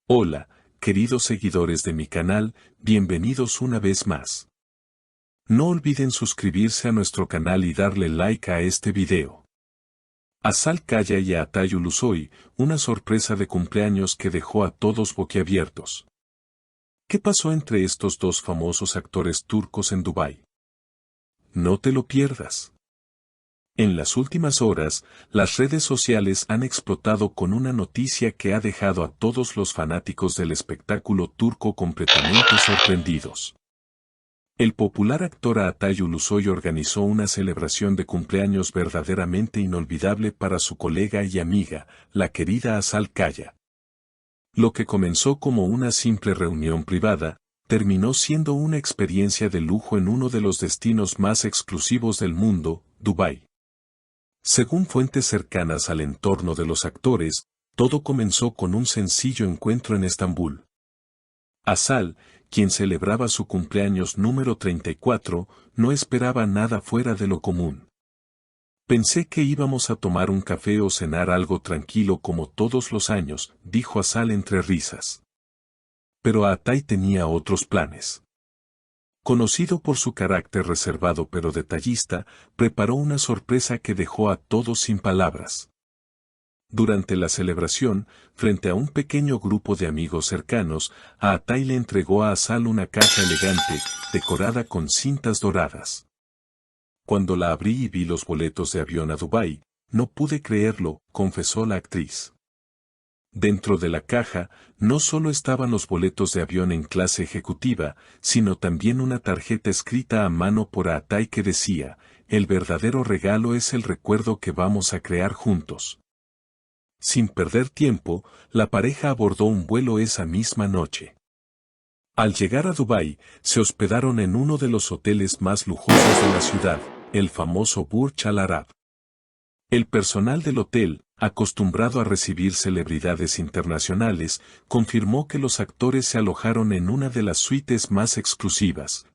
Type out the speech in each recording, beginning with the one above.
Hola, queridos seguidores de mi canal, bienvenidos una vez más. No olviden suscribirse a nuestro canal y darle like a este video. Azal Kaya y Atay Ulusoy, una sorpresa de cumpleaños que dejó a todos boquiabiertos. ¿Qué pasó entre estos dos famosos actores turcos en Dubái? No te lo pierdas. En las últimas horas, las redes sociales han explotado con una noticia que ha dejado a todos los fanáticos del espectáculo turco completamente sorprendidos. El popular actor Atay Ulusoy organizó una celebración de cumpleaños verdaderamente inolvidable para su colega y amiga, la querida Azal Kaya. Lo que comenzó como una simple reunión privada, terminó siendo una experiencia de lujo en uno de los destinos más exclusivos del mundo, Dubái. Según fuentes cercanas al entorno de los actores, todo comenzó con un sencillo encuentro en Estambul. Azal, quien celebraba su cumpleaños número 34, no esperaba nada fuera de lo común. Pensé que íbamos a tomar un café o cenar algo tranquilo como todos los años, dijo Azal entre risas. Pero Atay tenía otros planes. Conocido por su carácter reservado pero detallista, preparó una sorpresa que dejó a todos sin palabras. Durante la celebración, frente a un pequeño grupo de amigos cercanos, Atay le entregó a Azal una caja elegante, decorada con cintas doradas. Cuando la abrí y vi los boletos de avión a Dubái, no pude creerlo, confesó la actriz. Dentro de la caja, no solo estaban los boletos de avión en clase ejecutiva, sino también una tarjeta escrita a mano por Atay que decía, el verdadero regalo es el recuerdo que vamos a crear juntos. Sin perder tiempo, la pareja abordó un vuelo esa misma noche. Al llegar a Dubái, se hospedaron en uno de los hoteles más lujosos de la ciudad, el famoso Burj Al Arab. El personal del hotel, acostumbrado a recibir celebridades internacionales, confirmó que los actores se alojaron en una de las suites más exclusivas.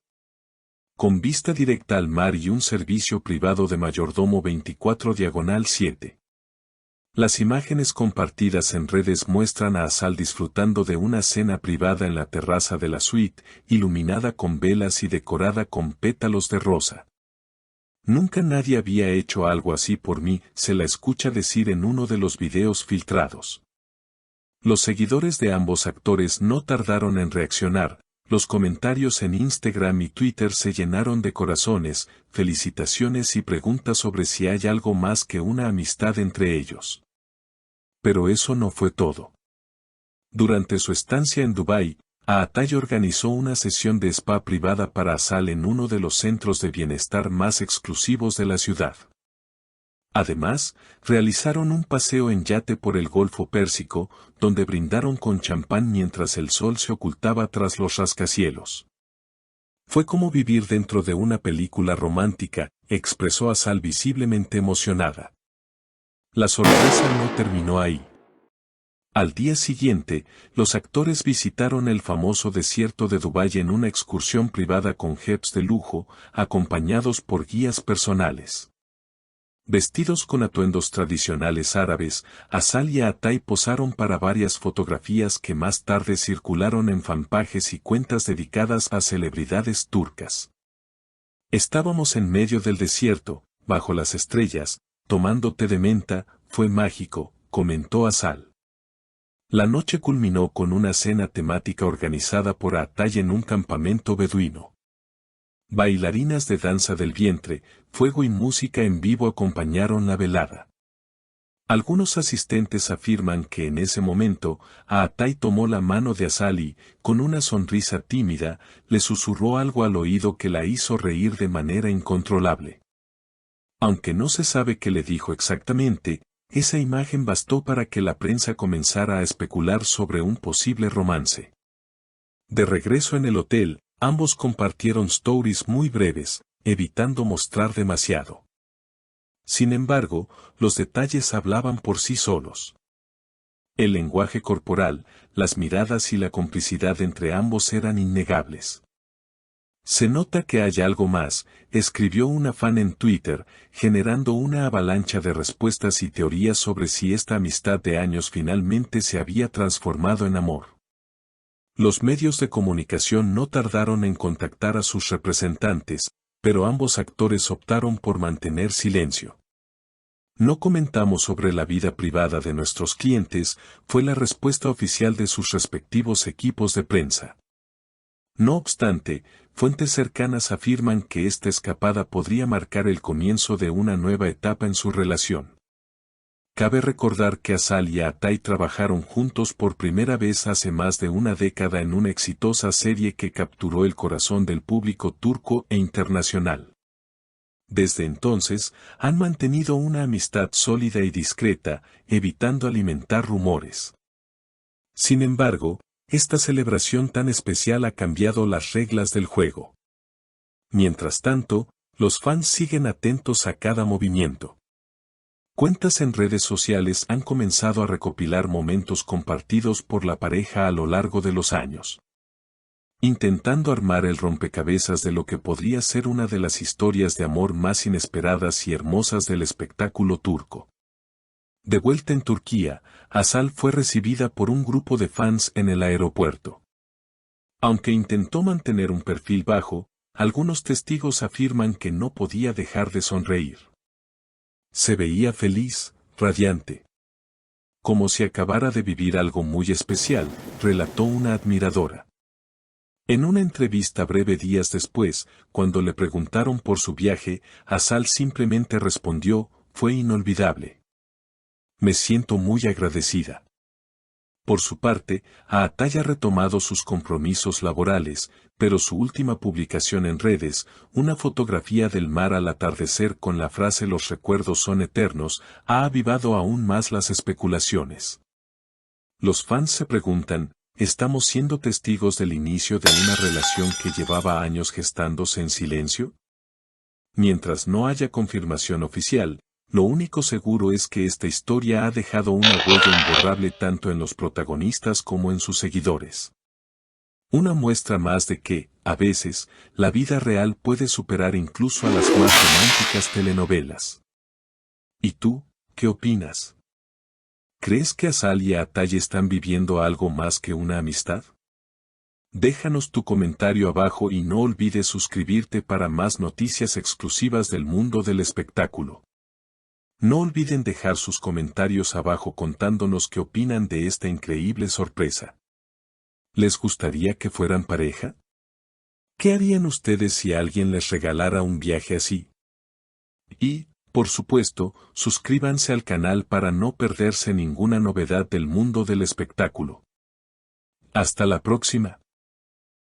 Con vista directa al mar y un servicio privado de mayordomo 24/7. Las imágenes compartidas en redes muestran a Azal disfrutando de una cena privada en la terraza de la suite, iluminada con velas y decorada con pétalos de rosa. Nunca nadie había hecho algo así por mí, se la escucha decir en uno de los videos filtrados. Los seguidores de ambos actores no tardaron en reaccionar, los comentarios en Instagram y Twitter se llenaron de corazones, felicitaciones y preguntas sobre si hay algo más que una amistad entre ellos. Pero eso no fue todo. Durante su estancia en Dubái, Atay organizó una sesión de spa privada para Azal en uno de los centros de bienestar más exclusivos de la ciudad. Además, realizaron un paseo en yate por el Golfo Pérsico, donde brindaron con champán mientras el sol se ocultaba tras los rascacielos. Fue como vivir dentro de una película romántica, expresó Azal visiblemente emocionada. La sorpresa no terminó ahí. Al día siguiente, los actores visitaron el famoso desierto de Dubái en una excursión privada con jets de lujo, acompañados por guías personales. Vestidos con atuendos tradicionales árabes, Azal y Atay posaron para varias fotografías que más tarde circularon en fanpages y cuentas dedicadas a celebridades turcas. Estábamos en medio del desierto, bajo las estrellas, tomando té de menta, fue mágico, comentó Azal. La noche culminó con una cena temática organizada por Atay en un campamento beduino. Bailarinas de danza del vientre, fuego y música en vivo acompañaron la velada. Algunos asistentes afirman que en ese momento, Atay tomó la mano de Azal y, con una sonrisa tímida, le susurró algo al oído que la hizo reír de manera incontrolable. Aunque no se sabe qué le dijo exactamente, esa imagen bastó para que la prensa comenzara a especular sobre un posible romance. De regreso en el hotel, ambos compartieron stories muy breves, evitando mostrar demasiado. Sin embargo, los detalles hablaban por sí solos. El lenguaje corporal, las miradas y la complicidad entre ambos eran innegables. Se nota que hay algo más, escribió una fan en Twitter, generando una avalancha de respuestas y teorías sobre si esta amistad de años finalmente se había transformado en amor. Los medios de comunicación no tardaron en contactar a sus representantes, pero ambos actores optaron por mantener silencio. No comentamos sobre la vida privada de nuestros clientes, fue la respuesta oficial de sus respectivos equipos de prensa. No obstante, fuentes cercanas afirman que esta escapada podría marcar el comienzo de una nueva etapa en su relación. Cabe recordar que Asal y Atay trabajaron juntos por primera vez hace más de una década en una exitosa serie que capturó el corazón del público turco e internacional. Desde entonces, han mantenido una amistad sólida y discreta, evitando alimentar rumores. Sin embargo, esta celebración tan especial ha cambiado las reglas del juego. Mientras tanto, los fans siguen atentos a cada movimiento. Cuentas en redes sociales han comenzado a recopilar momentos compartidos por la pareja a lo largo de los años, intentando armar el rompecabezas de lo que podría ser una de las historias de amor más inesperadas y hermosas del espectáculo turco. De vuelta en Turquía, Asal fue recibida por un grupo de fans en el aeropuerto. Aunque intentó mantener un perfil bajo, algunos testigos afirman que no podía dejar de sonreír. Se veía feliz, radiante. Como si acabara de vivir algo muy especial, relató una admiradora. En una entrevista breve días después, cuando le preguntaron por su viaje, Asal simplemente respondió, fue inolvidable. Me siento muy agradecida. Por su parte, Atay ha retomado sus compromisos laborales, pero su última publicación en redes, una fotografía del mar al atardecer con la frase "Los recuerdos son eternos", ha avivado aún más las especulaciones. Los fans se preguntan, ¿estamos siendo testigos del inicio de una relación que llevaba años gestándose en silencio? Mientras no haya confirmación oficial, lo único seguro es que esta historia ha dejado una huella imborrable tanto en los protagonistas como en sus seguidores. Una muestra más de que, a veces, la vida real puede superar incluso a las más románticas telenovelas. ¿Y tú, qué opinas? ¿Crees que Asal y Atay están viviendo algo más que una amistad? Déjanos tu comentario abajo y no olvides suscribirte para más noticias exclusivas del mundo del espectáculo. No olviden dejar sus comentarios abajo contándonos qué opinan de esta increíble sorpresa. ¿Les gustaría que fueran pareja? ¿Qué harían ustedes si alguien les regalara un viaje así? Y, por supuesto, suscríbanse al canal para no perderse ninguna novedad del mundo del espectáculo. Hasta la próxima.